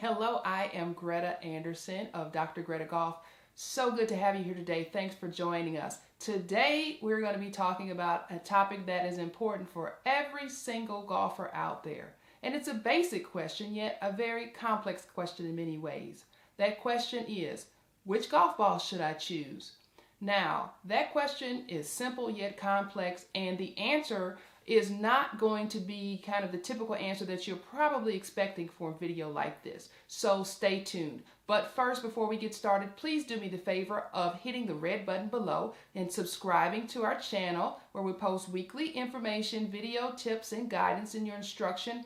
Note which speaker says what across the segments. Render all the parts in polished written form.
Speaker 1: Hello, I am Greta Anderson of Dr. Greta Golf. So good to have you here today. Thanks for joining us. Today, we're going to be talking about a topic that is important for every single golfer out there. And it's a basic question, yet a very complex question in many ways. That question is, which golf ball should I choose? Now, that question is simple yet complex, and the answer is not going to be kind of the typical answer that you're probably expecting for a video like this. So stay tuned. But first, before we get started, please do me the favor of hitting the red button below and subscribing to our channel where we post weekly information, video tips, and guidance in your instruction,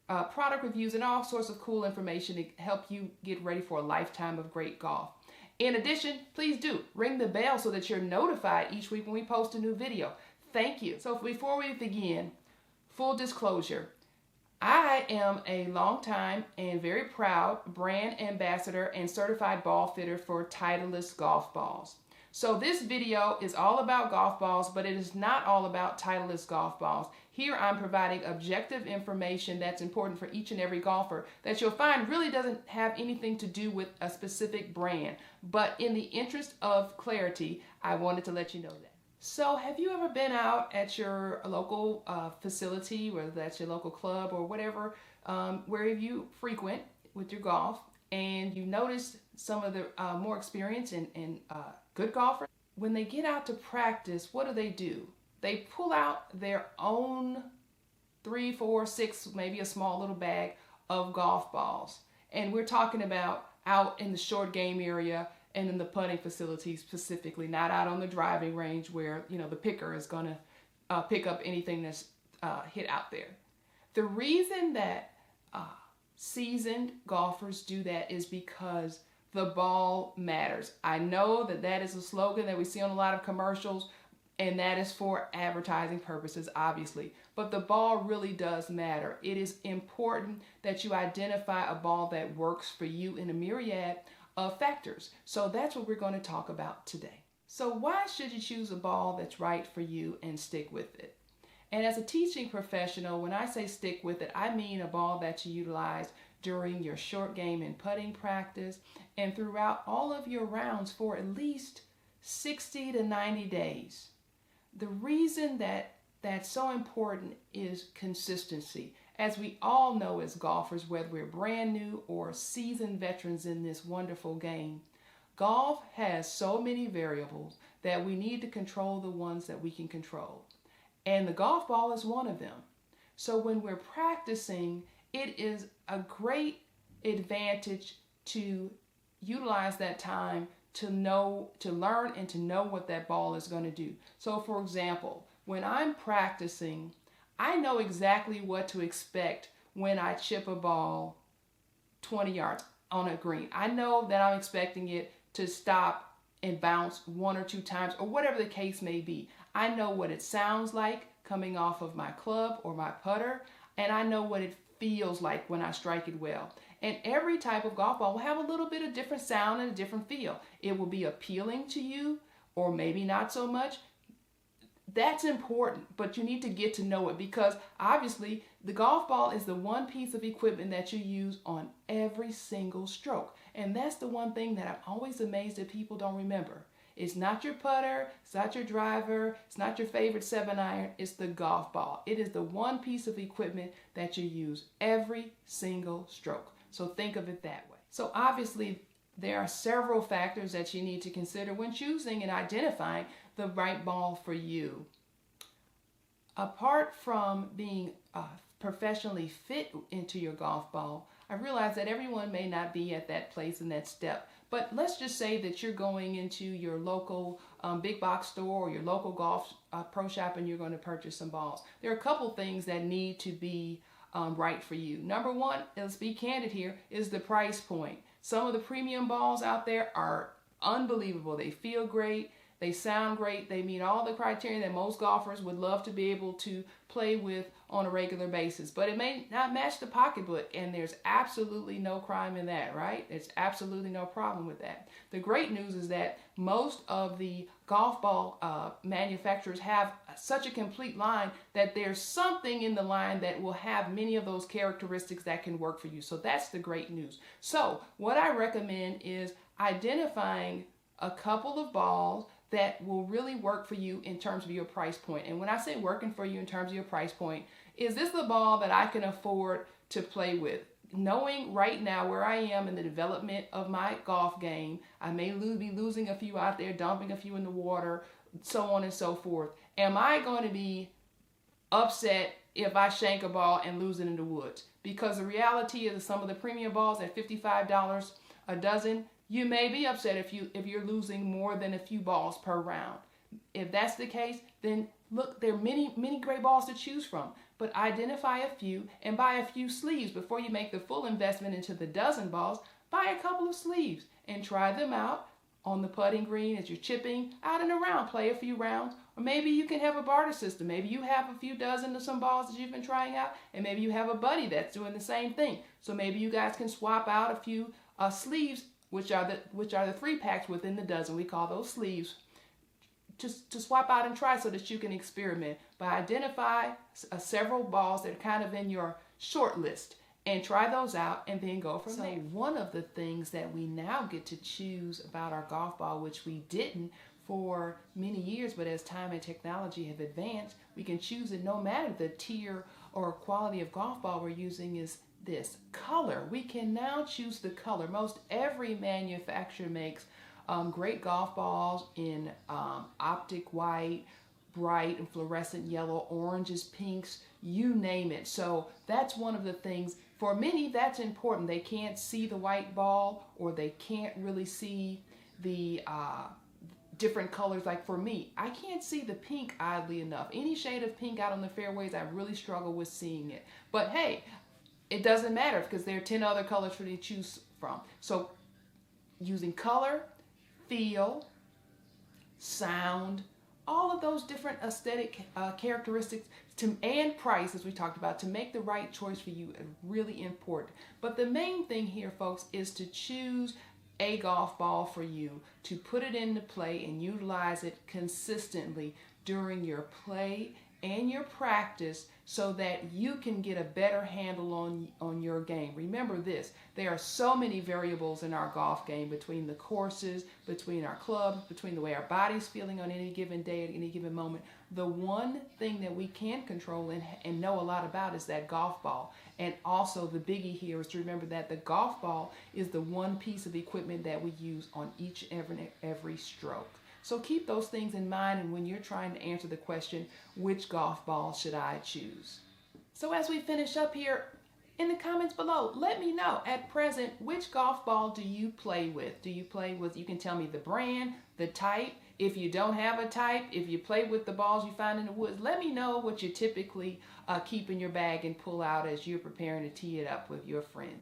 Speaker 1: product reviews, and all sorts of cool information to help you get ready for a lifetime of great golf. In addition, please do ring the bell so that you're notified each week when we post a new video. Thank you. So before we begin, full disclosure, I am a longtime and very proud brand ambassador and certified ball fitter for Titleist golf balls. So this video is all about golf balls, but it is not all about Titleist golf balls. Here I'm providing objective information that's important for each and every golfer that you'll find really doesn't have anything to do with a specific brand. But in the interest of clarity, I wanted to let you know that. So have you ever been out at your local facility, whether that's your local club or whatever, where you frequent with your golf, and you noticed some of the more experienced and good golfers, when they get out to practice, what do? They pull out their own 3, 4, 6, maybe a small little bag of golf balls. And we're talking about out in the short game area and in the putting facility specifically, not out on the driving range where, the picker is going to pick up anything that's hit out there. The reason that seasoned golfers do that is because the ball matters. I know that is a slogan that we see on a lot of commercials, and that is for advertising purposes, obviously. But the ball really does matter. It is important that you identify a ball that works for you in a myriad of factors. So that's what we're going to talk about today. So why should you choose a ball that's right for you and stick with it? And as a teaching professional, when I say stick with it, I mean a ball that you utilize during your short game and putting practice and throughout all of your rounds for at least 60 to 90 days. The reason that that's so important is consistency. As we all know as golfers, whether we're brand new or seasoned veterans in this wonderful game, golf has so many variables that we need to control the ones that we can control. And the golf ball is one of them. So when we're practicing, it is a great advantage to utilize that time to learn and to know what that ball is going to do. So for example, when I'm practicing, I know exactly what to expect when I chip a ball 20 yards on a green. I know that I'm expecting it to stop and bounce 1 or 2 times or whatever the case may be. I know what it sounds like coming off of my club or my putter, and I know what it feels like when I strike it well. And every type of golf ball will have a little bit of different sound and a different feel. It will be appealing to you or maybe not so much. That's important, but you need to get to know it because obviously the golf ball is the one piece of equipment that you use on every single stroke. And that's the one thing that I'm always amazed that people don't remember. It's not your putter, it's not your driver, it's not your favorite 7-iron, it's the golf ball. It is the one piece of equipment that you use every single stroke. So think of it that way. So obviously there are several factors that you need to consider when choosing and identifying the right ball for you. Apart from being professionally fit into your golf ball, I realize that everyone may not be at that place in that step. But let's just say that you're going into your local big box store or your local golf pro shop and you're going to purchase some balls. There are a couple things that need to be right for you. Number one, let's be candid here, is the price point. Some of the premium balls out there are unbelievable. They feel great. They sound great. They meet all the criteria that most golfers would love to be able to play with on a regular basis. But it may not match the pocketbook, and there's absolutely no crime in that, right? There's absolutely no problem with that. The great news is that most of the golf ball manufacturers have such a complete line that there's something in the line that will have many of those characteristics that can work for you. So that's the great news. So what I recommend is identifying a couple of balls that will really work for you in terms of your price point. And when I say working for you in terms of your price point, is this the ball that I can afford to play with? Knowing right now where I am in the development of my golf game, I may be losing a few out there, dumping a few in the water, so on and so forth. Am I going to be upset if I shank a ball and lose it in the woods? Because the reality is some of the premium balls at $55 a dozen, you may be upset if you're losing more than a few balls per round. If that's the case, then look, there are many great balls to choose from. But identify a few and buy a few sleeves before you make the full investment into the dozen balls. Buy a couple of sleeves and try them out on the putting green as you're chipping out and around. Play a few rounds. Or maybe you can have a barter system. Maybe you have a few dozen of some balls that you've been trying out, and maybe you have a buddy that's doing the same thing. So maybe you guys can swap out a few sleeves, which are the 3-packs within the dozen. We call those sleeves. Just to swap out and try so that you can experiment. But identify several balls that are kind of in your short list and try those out and then go from there. So one of the things that we now get to choose about our golf ball, which we didn't for many years, but as time and technology have advanced, we can choose it no matter the tier or quality of golf ball we're using is this color. We can now choose the color. Most every manufacturer makes great golf balls in optic white, bright and fluorescent yellow, oranges, pinks, you name it. So that's one of the things. For many, that's important. They can't see the white ball, or they can't really see the different colors. Like for me, I can't see the pink, oddly enough. Any shade of pink out on the fairways, I really struggle with seeing it. But hey, it doesn't matter because there are 10 other colors for you to choose from. So using color, feel, sound, all of those different aesthetic characteristics and price, as we talked about, to make the right choice for you is really important. But the main thing here, folks, is to choose a golf ball for you, to put it into play and utilize it consistently during your play and your practice so that you can get a better handle on your game. Remember this, there are so many variables in our golf game, between the courses, between our clubs, between the way our body's feeling on any given day at any given moment. The one thing that we can control and know a lot about is that golf ball. And also the biggie here is to remember that the golf ball is the one piece of equipment that we use on each every stroke. So keep those things in mind, and when you're trying to answer the question, which golf ball should I choose? So as we finish up here, in the comments below, let me know at present, which golf ball do you play with? Do you play with, you can tell me the brand, the type. If you don't have a type, if you play with the balls you find in the woods, let me know what you typically keep in your bag and pull out as you're preparing to tee it up with your friend.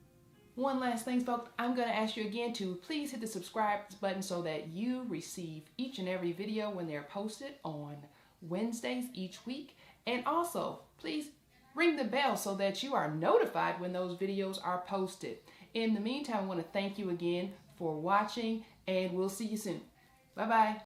Speaker 1: One last thing, folks, I'm going to ask you again to please hit the subscribe button so that you receive each and every video when they're posted on Wednesdays each week. And also, please ring the bell so that you are notified when those videos are posted. In the meantime, I want to thank you again for watching, and we'll see you soon. Bye-bye.